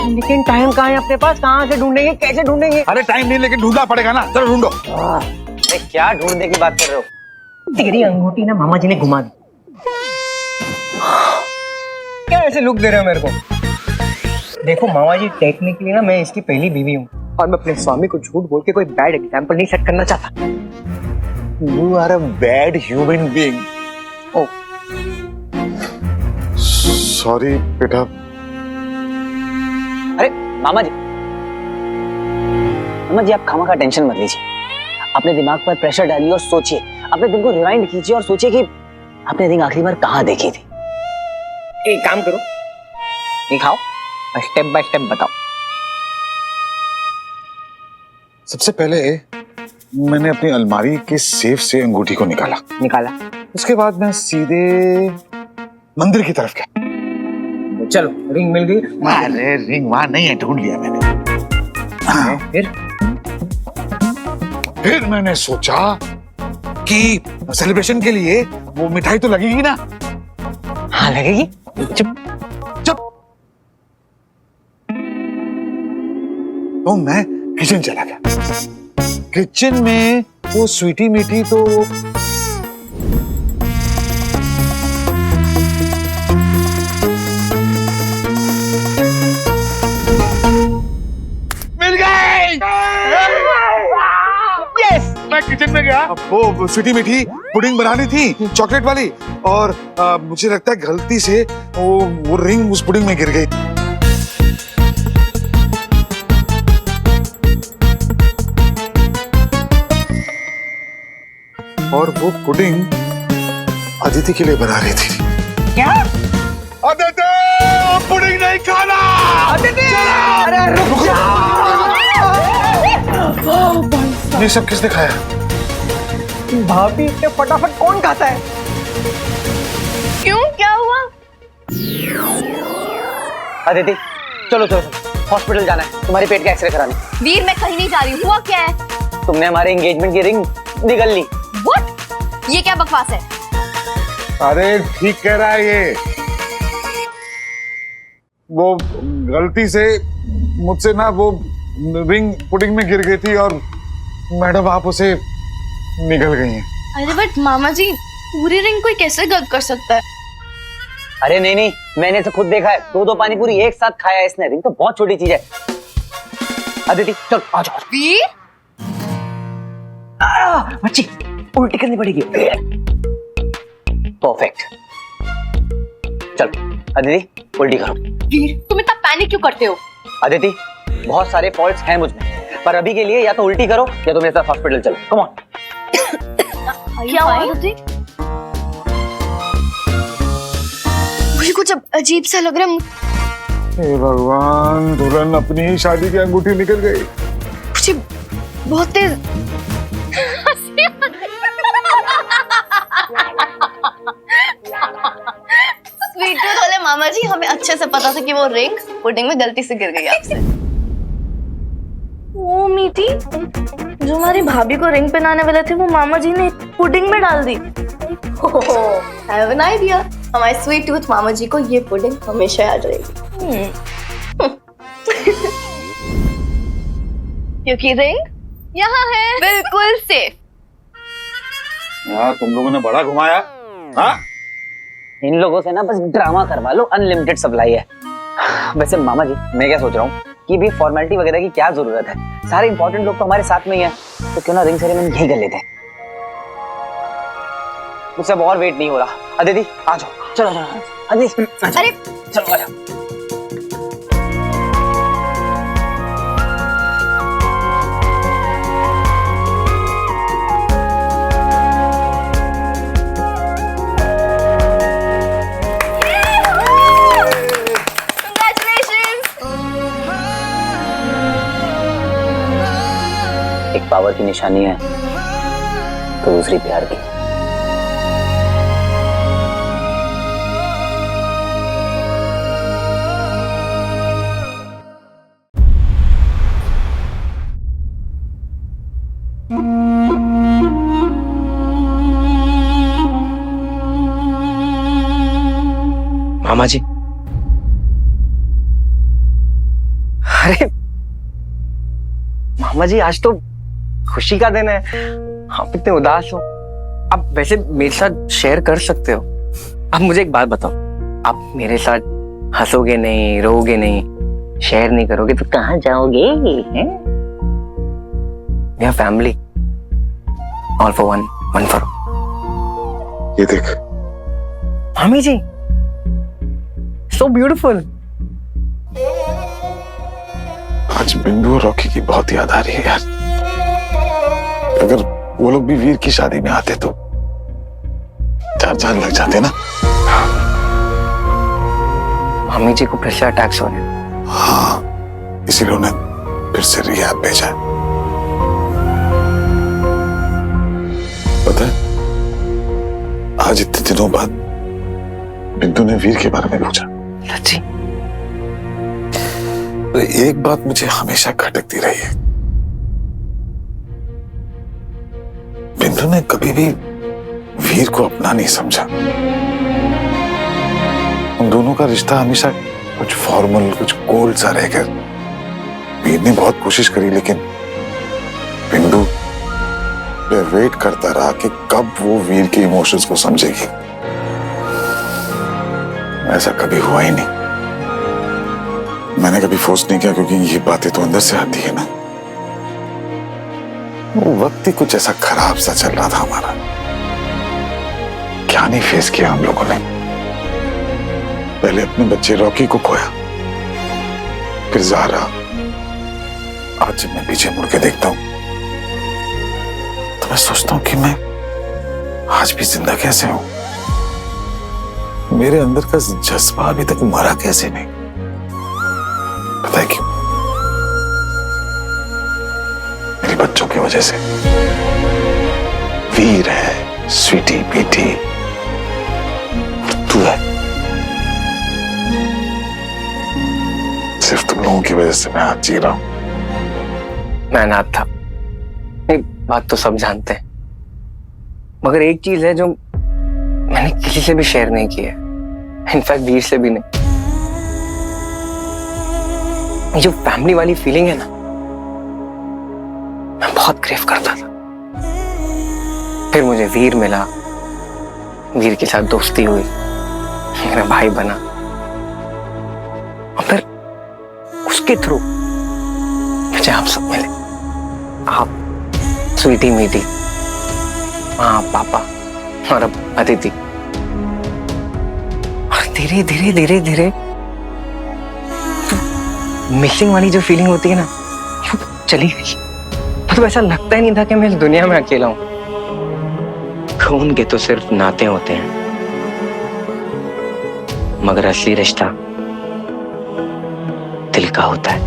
लेकिन टाइम कहाँ है अपने पास, कहाँ से ढूंढेंगे, कैसे ढूंढेंगे? अरे टाइम नहीं लेकिन ढूंढना पड़ेगा ना, चलो ढूंढो। अरे क्या ढूंढने की बात कर रहे हो? तेरी अंगूठी ना मामा जी ने घुमा दी। क्या ऐसे लुक दे रहे हो मेरे को? देखो मामा जी, टेक्निकली ना मैं इसकी पहली बीवी हूँ और मैं अपने स्वामी को झूठ बोल के कोई बैड एग्जाम्पल नहीं सेट करना चाहता। You are a bad human being. Oh. Sorry बेटा। अरे मामा जी आप खामा का टेंशन मत लीजिए, अपने दिमाग पर प्रेशर डालिए और सोचिए, अपने दिल को रिवाइंड कीजिए और सोचिए कि आपने रिंग आखिरी बार कहाँ देखी थी। एक काम करो, दिखाओ और स्टेप बाय स्टेप बताओ। सबसे पहले मैंने अपनी अलमारी के सेफ से अंगूठी को निकाला। उसके बाद मैं सीधे मंदिर की तरफ गया। चलो रिंग मिल गई। अरे रिंग वहां नहीं है, ढूंढ लिया मैंने। फिर मैंने सोचा कि सेलिब्रेशन के लिए वो मिठाई तो लगेगी ना। हाँ लगेगी। चुप। तो मैं किचन चला गया। किचन में वो स्वीटी मीठी तो मिल गई। यस, मैं किचन में गया, वो स्वीटी मीठी पुडिंग बनानी थी चॉकलेट वाली, और मुझे लगता है गलती से वो रिंग उस पुडिंग में गिर गई। और वो पुडिंग अदिति के लिए बना रही थी। क्या? अदिति, पुडिंग नहीं खाना। अदिति! अरे रुक जा। ये सब किसने खाया? भाभी इतने फटाफट कौन खाता है? क्यों, क्या हुआ? अदिति चलो हॉस्पिटल जाना है, तुम्हारे पेट का एक्सरे कराने। वीर मैं कहीं नहीं जा रही हूँ। हुआ क्या है? तुमने हमारे एंगेजमेंट की रिंग निगल ली। What? ये क्या बकवास है? अरे ठीक कह रहा है ये। वो गलती से मुझसे ना वो रिंग पुडिंग में गिर गई थी और मैडम आप उसे निगल गई हैं। अरे बट मामा जी, पूरी रिंग कोई कैसे गलत कर सकता है? अरे नहीं, मैंने तो खुद देखा है, 2 पानी पूरी एक साथ खाया है इसने। रिंग तो बहुत छोटी चीज है। अदिति चल आ जाओ। वीर बच्ची उल्टी करनी पड़ेगी। परफेक्ट। चलो अदिति उल्टी करो। वीर तुम इतना पैनिक क्यों करते हो? अदिति बहुत सारे फॉल्ट्स हैं मुझ में, पर अभी के लिए या तो उल्टी करो या तो मेरे साथ हॉस्पिटल चलो। Come on. क्या हुआ अदिति? मुझे कुछ अजीब सा लग रहा है। हे भगवान, दुल्हन अपनी ही शादी की अंगूठी निकल गई। मुझे बहुत तेज स्वीट टूथ वाले मामा जी, हमें अच्छे से पता था कि वो रिंग पुडिंग में गलती से गिर गई आपसे। वो मीठी जो हमारी भाभी को रिंग पहनाने वाले थे, वो मामा जी ने पुडिंग में डाल दी। I have an idea. हमारे स्वीट टूथ मामा जी को ये पुडिंग हमेशा याद रहेगी। क्योंकि रिंग यहाँ है, बिल्कुल सेफ। यार तुम लोगों ने बड़ा घुमाया। हाँ? इन लोगों से ना बस ड्रामा करवा लो, अनलिमिटेड सप्लाई है। वैसे मामा जी मैं क्या सोच रहा हूँ कि भी फॉर्मेलिटी वगैरह की क्या जरूरत है, सारे इंपॉर्टेंट लोग तो हमारे साथ में ही हैं, तो क्यों ना रिंग सेरेमनी यही कर लेते हैं। मुझसे अब और वेट नहीं हो रहा। अदिति आ जाओ, चलो अदिति अरे चलो आ जाओ। पावर की निशानी है तो दूसरी प्यार की। मामा जी, अरे मामा जी, आज तो खुशी का दिन है, आप इतने उदास हो। आप वैसे मेरे साथ शेयर कर सकते हो। अब मुझे एक बात बताओ, आप मेरे साथ हंसोगे नहीं, रोओगे नहीं, शेयर नहीं करोगे तो कहाँ जाओगे? We are family, all for one, one for all। ये देख मामी जी, so beautiful। आज बिंदु और रॉकी की बहुत याद आ रही है यार। अगर वो लोग भी वीर की शादी में आते तो 4 चांद लग जाते ना। मामी जी को फिर से अटैक्स हो रहे हैं। हाँ, इसीलिए उन्हें फिर से रियाद भेजा है। पता है, आज इतने दिनों बाद बिंदु ने वीर के बारे में पूछा। सच्ची? तो एक बात मुझे हमेशा खटकती रही है, बिंदु ने कभी भी वीर को अपना नहीं समझा। उन दोनों का रिश्ता हमेशा कुछ फॉर्मल, कुछ कोल्ड सा रह गया। वीर ने बहुत कोशिश करी लेकिन बिंदु वेट करता रहा कि कब वो वीर के इमोशंस को समझेगी। ऐसा कभी हुआ ही नहीं। मैंने कभी फोर्स नहीं किया क्योंकि ये बातें तो अंदर से आती है ना। वो वक्त ही कुछ ऐसा खराब सा चल रहा था हमारा। क्या नहीं फेस किया हम लोगों ने। पहले अपने बच्चे रॉकी को खोया, फिर ज़ारा। आज जब मैं पीछे मुड़ के देखता हूं तो मैं सोचता हूं कि मैं आज भी जिंदा कैसे हूं। मेरे अंदर का जज्बा अभी तक मरा कैसे नहीं। पता है क्यों? मेरे बच्चों की वजह से। वीर है, स्वीटी बेटी, तू है। सिर्फ तुम लोगों की वजह से मैं आज जी रहा हूं। मैं अनाथ था, ये बात तो सब जानते हैं, मगर एक चीज है जो मैंने किसी से भी शेयर नहीं की है, इनफैक्ट वीर से भी नहीं। जो फैमिली वाली फीलिंग है ना, मैं बहुत क्रेव करता था। फिर मुझे वीर मिला, वीर के साथ दोस्ती हुई, मेरा भाई बना, और फिर उसके थ्रू मुझे आप सब मिले। आप, स्वीटी मीटी, माँ, पापा और अब अदिति। और धीरे धीरे धीरे धीरे मिसिंग वाली जो फीलिंग होती है ना, वो चली गई। मतलब ऐसा लगता ही नहीं था कि मैं इस दुनिया में अकेला हूं। खून के तो सिर्फ नाते होते हैं, मगर असली रिश्ता दिल का होता है।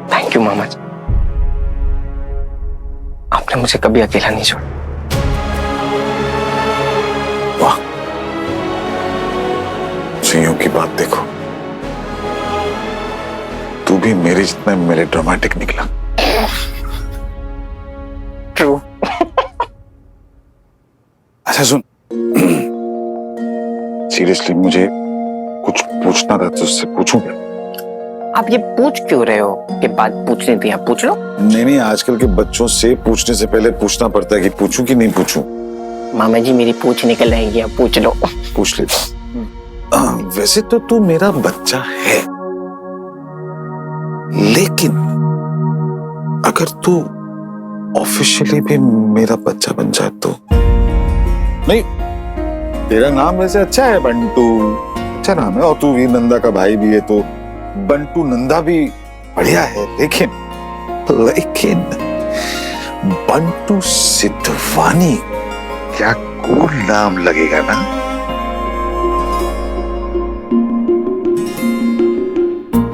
थैंक यू मामा जी, आपने मुझे कभी अकेला नहीं छोड़ा। वाह, सीओ की बात देखो, तू भी मेरे जितना मेलोड्रामेटिक निकला। ट्रू। अच्छा सुन, सीरियसली मुझे कुछ पूछना था, तुझसे पूछूं क्या? आप ये पूछ क्यों रहे हो? ये बात पूछनी थी, आप पूछ लो। नहीं, आजकल के बच्चों से पूछने से पहले पूछना पड़ता है कि पूछूं कि नहीं पूछूं। मामा जी, मेरी पूछ निकल आएगी, आप पूछ लो। पूछ लेता। वैसे तो तू मेरा बच्चा है, लेकिन अगर तू ऑफिशियली भी मेरा बच्चा बन जाए तो। नहीं, तेरा नाम वैसे अच्छा है, बंटू, अच्छा नाम है, और तू वीर नंदा का भाई भी है तो बंटू नंदा भी बढ़िया है। लेकिन बंटू सिद्धवानी, क्या कूल नाम लगेगा ना।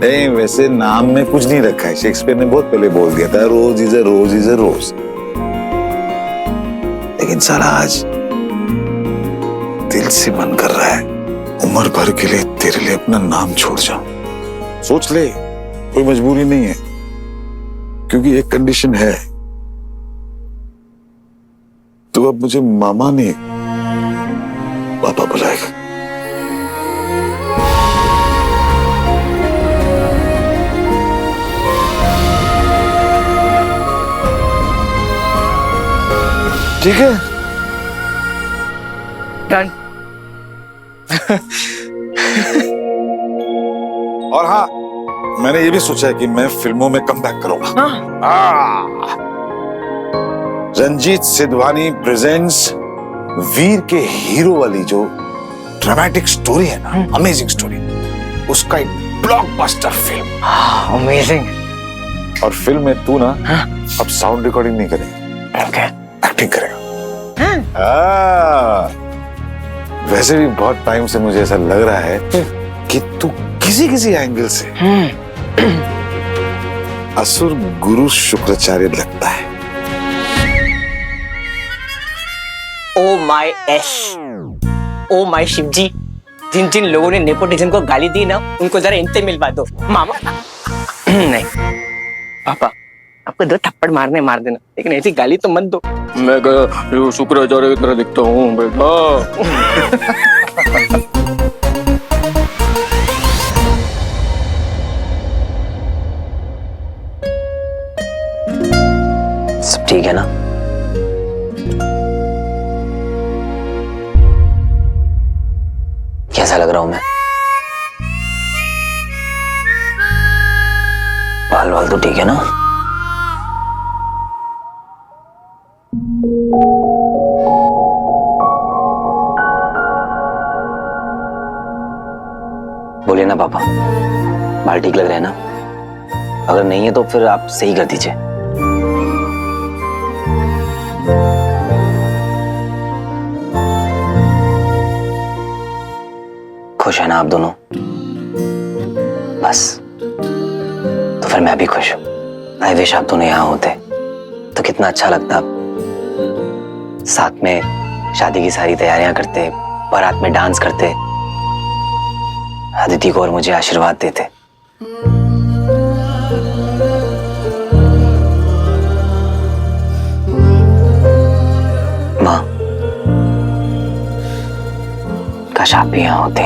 नहीं, वैसे नाम में कुछ नहीं रखा है। शेक्सपियर ने बहुत पहले बोल दिया था, रोज is a rose is a रोज। लेकिन साला आज दिल से मन कर रहा है उम्र भर के लिए तेरे लिए अपना नाम छोड़ जाऊं। सोच ले, कोई मजबूरी नहीं है, क्योंकि एक कंडीशन है, तो अब मुझे मामा ने पापा बुलाएगा। ठीक है, डन। और हाँ, मैंने ये भी सोचा है कि मैं फिल्मों में कम बैक करूंगा। रंजीत सिद्धवानी प्रेजेंट्स वीर के हीरो वाली जो ड्रामेटिक स्टोरी है ना, अमेजिंग स्टोरी, उसका एक ब्लॉकबस्टर फिल्म। अमेजिंग। और फिल्म में तू ना अब साउंड रिकॉर्डिंग नहीं करेगा, ओके, एक्टिंग करेगा। वैसे भी बहुत टाइम से मुझे ऐसा लग रहा है कि तू किसी किसी एंगल से असुर गुरु शुक्राचार्य लगता है। ओ माय एस, ओ माय शिवजी, जिन जिन लोगों ने नेपोटिज्म को गाली दी ना, उनको जरा इनसे मिलवा दो मामा। नहीं पापा, आपको 2 थप्पड़ मारने मार देना, लेकिन ऐसी गाली तो मत दो। मैं क्या शुक्राचार्य की तरह दिखता हूँ बेटा? सब ठीक है ना? कैसा लग रहा हूं मैं? बाल वाल तो ठीक है ना? बोलिए ना पापा, बाल ठीक लग रहे हैं ना? अगर नहीं है तो फिर आप सही कर दीजिए। खुश है ना आप दोनों? बस, तो फिर मैं भी खुश हूं। आई विश आप दोनों यहां होते तो कितना अच्छा लगता। साथ में शादी की सारी तैयारियां करते, बारात में डांस करते, अदिति को और मुझे आशीर्वाद देते। माँ, काश आप भी यहां होते।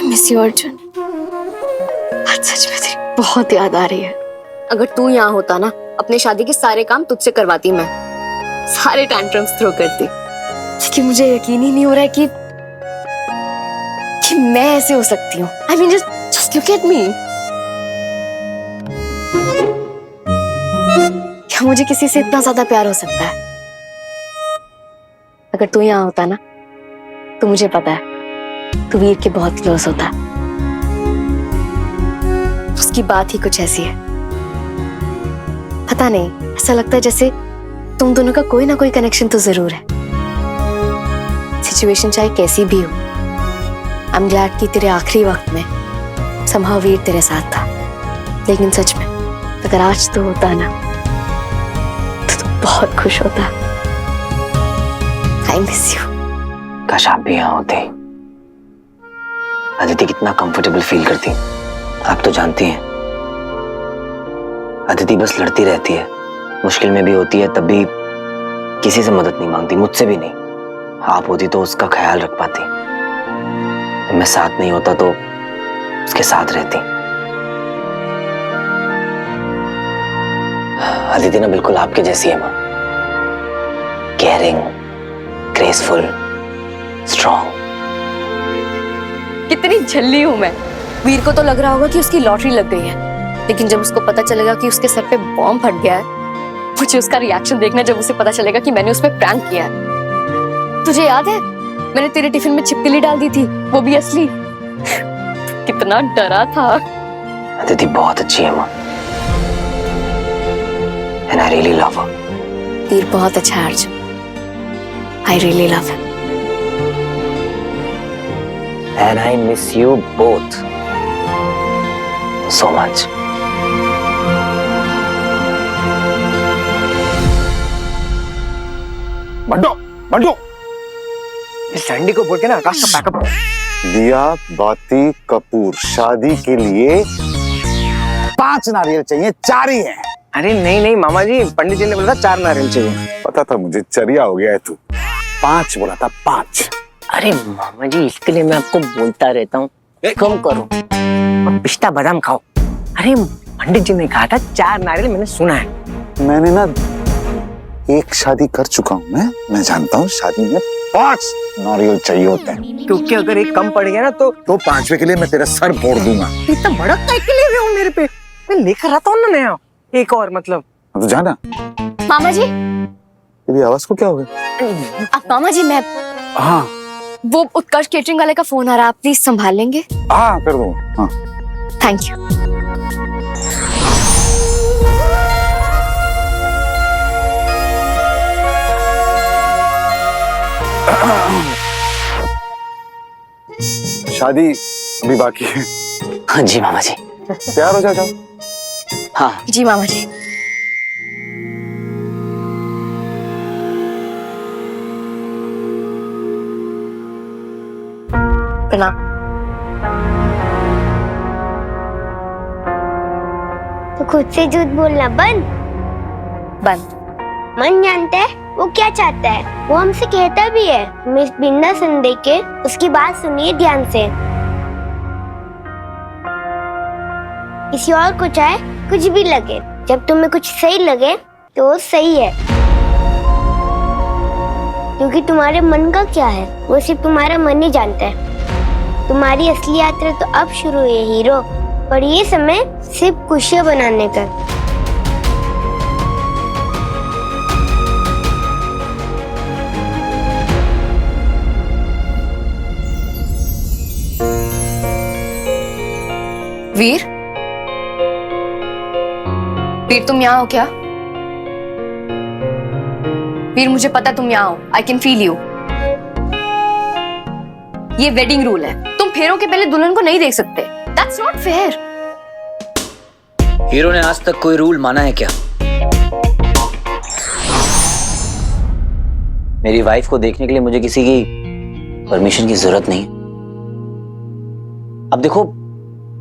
मिस यू अर्जुन, आज सच में तेरी बहुत याद आ रही है। अगर तू यहाँ होता ना, अपने शादी के सारे काम तुझसे करवाती मैं, सारे टैंट्रम्स थ्रो करती। लेकिन मुझे यकीन ही नहीं हो रहा है कि मैं ऐसे हो सकती हूँ। I mean, just look at me. क्या मुझे किसी से इतना ज्यादा प्यार हो सकता है? अगर तू यहाँ होता ना, तो मुझे पता है तू वीर के बहुत क्लोज होता। उसकी बात ही कुछ ऐसी है, पता नहीं, ऐसा लगता है जैसे तुम दोनों का कोई ना कोई कनेक्शन तो जरूर है। सिचुएशन चाहे कैसी भी हो, आई एम ग्लैड कि तेरे आखिरी वक्त में somehow वीर तेरे साथ था। लेकिन सच में अगर आज तो होता ना, तो तू बहुत खुश होता। आई मिस यू। काश आप भी यहाँ होते। अदिति कितना कंफर्टेबल फील करती, आप तो जानती हैं। अदिति बस लड़ती रहती है, मुश्किल में भी होती है, तब भी किसी से मदद नहीं मांगती, मुझसे भी नहीं। आप होती तो उसका ख्याल रख पाती, मैं साथ नहीं होता तो उसके साथ रहती। अदिति ना बिल्कुल आपके जैसी है माँ, केयरिंग, ग्रेसफुल, स्ट्रॉन्ग। कितनी झल्ली हूं मैं। वीर को तो लग रहा होगा कि उसकी लॉटरी लग गई है, लेकिन जब उसको पता चलेगा कि उसके सर पे बॉम्ब फट गया है, मुझे उसका रिएक्शन देखना जब उसे पता चलेगा कि मैंने उस पे प्रैंक किया है। तुझे याद है मैंने तेरे टिफिन में छिपकली डाल दी थी, वो भी असली। कितना डरा था। अदिति बहुत अच्छी है माँ, and I really love her. Veer बहुत अच्छा है Arjun, I really love him and I miss you both so much. बंटो बंटो, सैंडी को बोल के ना आकाश का बैकअप। दिया बाती कपूर, शादी के लिए 5 नारियल चाहिए, 4 ही हैं। अरे नहीं नहीं मामा जी, पंडित जी ने बोला था 4 नारियल चाहिए। पता था मुझे, चरिया हो गया है तू। 5 बोला था, 5। अरे मामा जी, इसके लिए मैं आपको बोलता रहता हूँ कम करो और पिस्ता बादाम खाओ। अरे पंडित जी ने कहा था 4 नारियल, मैंने सुना है। मैंने ना एक शादी कर चुका हूँ मैं जानता हूँ शादी में 5 नारियल चाहिए होते हैं। क्योंकि अगर एक कम पड़ गया ना तो 5वें के लिए मैं तेरा सर फोड़ दूंगा। इतना बड़ा काय के लिए हो मेरे पे? मैं लेकर आता हूँ ना नया एक और, मतलब। तो जाना। मामा जी, तेरी आवाज को क्या हो गया? अब मामा जी मैं हाँ वो उत्कर्ष केटरिंग वाले का फोन आ रहा है, आप प्लीज संभाल लेंगे? हाँ कर दूँ। हाँ थैंक यू। शादी अभी बाकी है। हाँ जी मामा जी। तैयार हो जाओ। हाँ जी मामा जी। प्रणाम। तो खुद से झूठ बोलना बंद। मन जानता है वो क्या चाहता है, वो हमसे कहता भी है। मिस बिंदा सुन दे के उसकी बात सुनिए ध्यान से। किसी और को चाहे कुछ भी लगे, जब तुम्हें कुछ सही लगे तो वो सही है। क्योंकि तुम्हारे मन का क्या है वो सिर्फ तुम्हारा मन ही जानता है। तुम्हारी असली यात्रा तो अब शुरू हुई है हीरो, पर ये समय सिर्फ खुशियां बनाने का। वीर, वीर तुम यहाँ हो क्या? वीर मुझे पता तुम यहाँ हो, आई कैन फील यू। ये वेडिंग रूल है, तुम फेरों के पहले दुल्हन को नहीं देख सकते। That's not fair. हीरो ने आज तक कोई रूल माना है क्या? मेरी वाइफ को देखने के लिए मुझे किसी की परमिशन की जरूरत नहीं। अब देखो,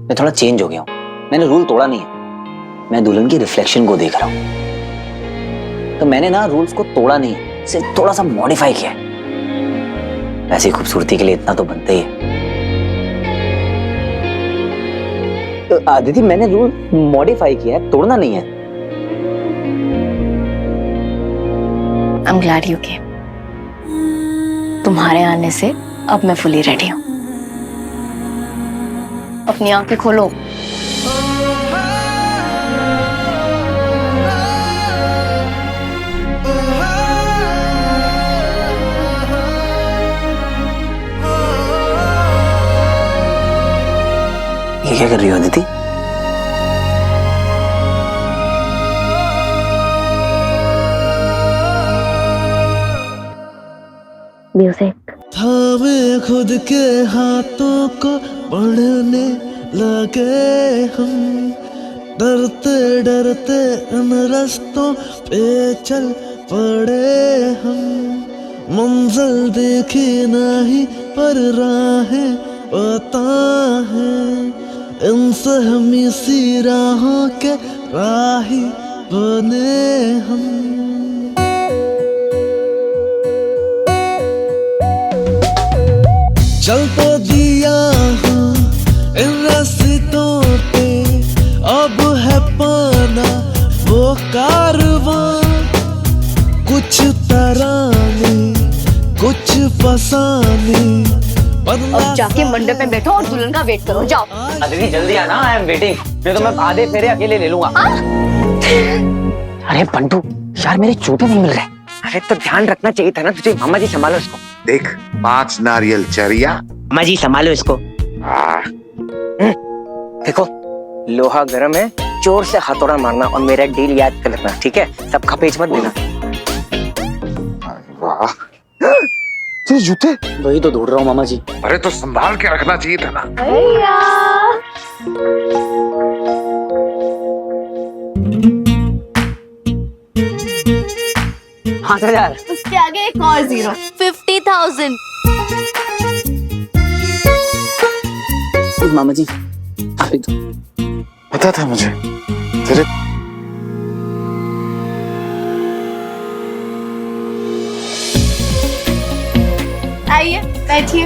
मैं थोड़ा चेंज हो गया हूं। मैंने रूल तोड़ा नहीं है, मैं दुल्हन की रिफ्लेक्शन को देख रहा हूं। तो मैंने ना रूल्स को तोड़ा नहीं है, सिर्फ थोड़ा सा मॉडिफाई किया है। वैसे खूबसूरती के लिए इतना तो बनता ही है। तो आदिति, मैंने रूल मॉडिफाई किया है, तोड़ना नहीं है। I am glad you came. तुम्हारे आने से अब मैं फुली रेडी हूं। अपनी आंखें खोलो। ये क्या कर रही हो अदिति? म्यूजिक। थामे खुद के हाथों को बढ़ने लगे हम, डरते डरते इन रास्तों पे चल पड़े हम। मंजिल देखी नहीं पर राहें पता है, इन सहमी सी राहों के राही बने हम। चल तो दिया हूँ इन रास्तों पे, अब है पाना वो कारवां। कुछ तराने कुछ फसाने, अब जाके मंडप में बैठो और दुल्हन का वेट करो। जाओ अदिति, जल्दी आना, आई एम वेटिंग। नहीं तो मैं आधे फेरे अकेले ले लूंगा। अरे बंटू यार, मेरे जूते नहीं मिल रहे। अरे तो ध्यान रखना चाहिए था ना तुझे। मामा जी संभालो इसको। देख, 5 नारियल चरिया। मामा जी संभालो इसको। देखो, लोहा गर्म है, जोर से हथौड़ा मारना और मेरा डील याद कर रखना, ठीक है? सब खपेच मत देना। वाह, तेरे जूते? वही तो ढूंढ रहा हूँ मामा जी। अरे तो संभाल के रखना चाहिए था ना। भैया उसके आगे एक और 0, 50,000। मामा जी आप ही तो। पता था मुझे तेरे। आइए बैठिए।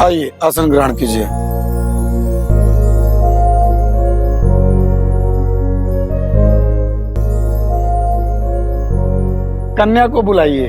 आइए आसन ग्रहण कीजिए। कन्या को बुलाइए।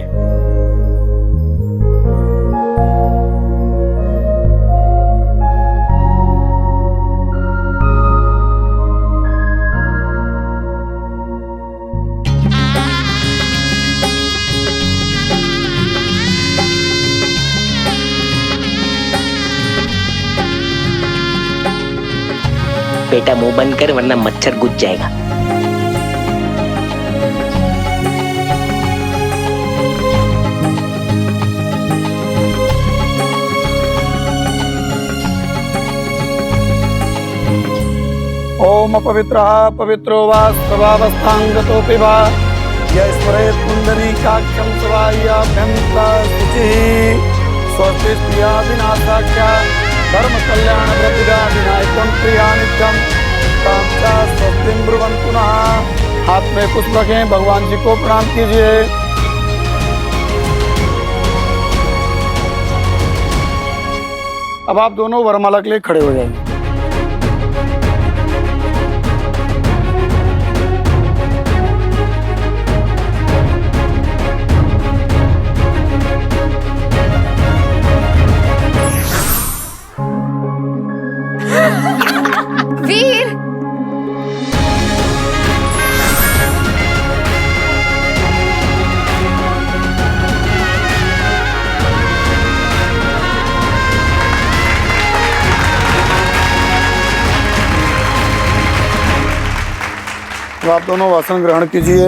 बेटा मुंह बंद कर वरना मच्छर घुस जाएगा। ओम अपवित्रः पवित्रो वा स्वभावस्थांगतोऽपि वा यस्मरेत् पुण्डरीकाक्षं स्वाह्याभ्यं शुचिः स्वस्ति स्त्रिया विनाशाख्या धर्म कल्याण वृद्धिदा विनायकं प्रिया नित्यं तांचा स्वस्तिं ब्रुवन्तु नः। हाथ में पुष्प रखें, भगवान जी को प्रणाम कीजिए। अब आप दोनों वरमाला के लिए खड़े हो जाएंगे। वीर तो आप दोनों आसन ग्रहण कीजिए।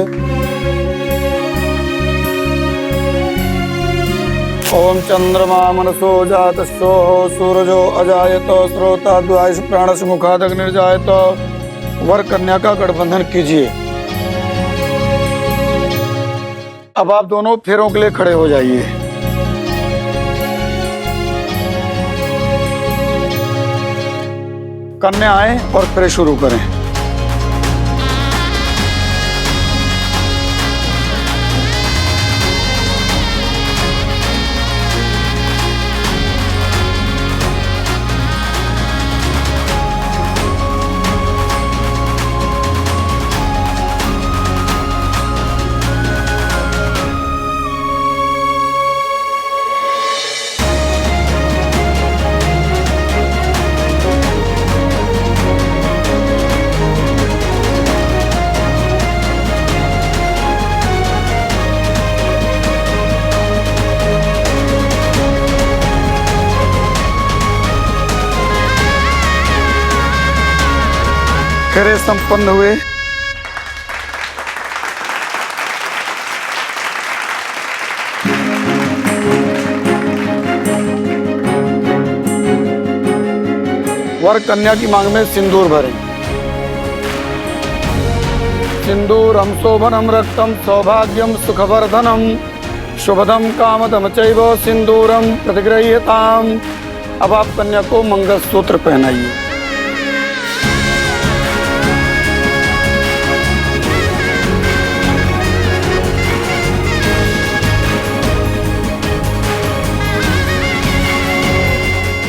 ओम चंद्रमा मनसो जातस्यो सूरजो अजायत स्रोता द्वायुष प्राणस मुखादक निर्जायत। वर कन्या का गठबंधन कीजिए। अब आप दोनों फेरों के लिए खड़े हो जाइए। कन्या आए और फेरे शुरू करें। फेरे संपन्न हुए। वर कन्या की मांग में सिंदूर भरें। सिंदूरम शोभनम रक्तम सौभाग्यम सुखवर्धनम शुभदम कामदम चैव सिंदूरम प्रतिगृह्यताम। अब आप कन्या को मंगलसूत्र पहनाइए।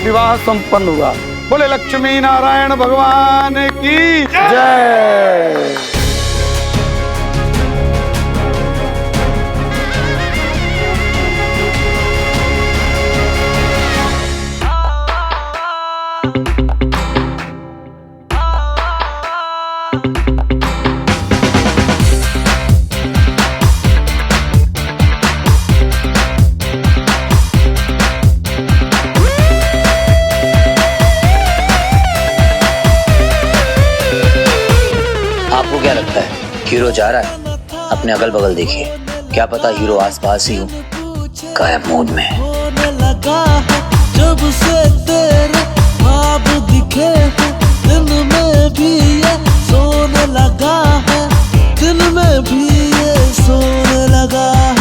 विवाह संपन्न हुआ। बोले लक्ष्मी नारायण भगवान की जय। आपको क्या लगता है हीरो जा रहा है? अपने अगल बगल देखिए, क्या पता हीरो आसपास ही हो, गायब मोड में। होने लगा है जब से तेरे ख्वाब दिखे हैं, दिन में भी ये सोने लगा है, दिन में भी ये सोने लगा है।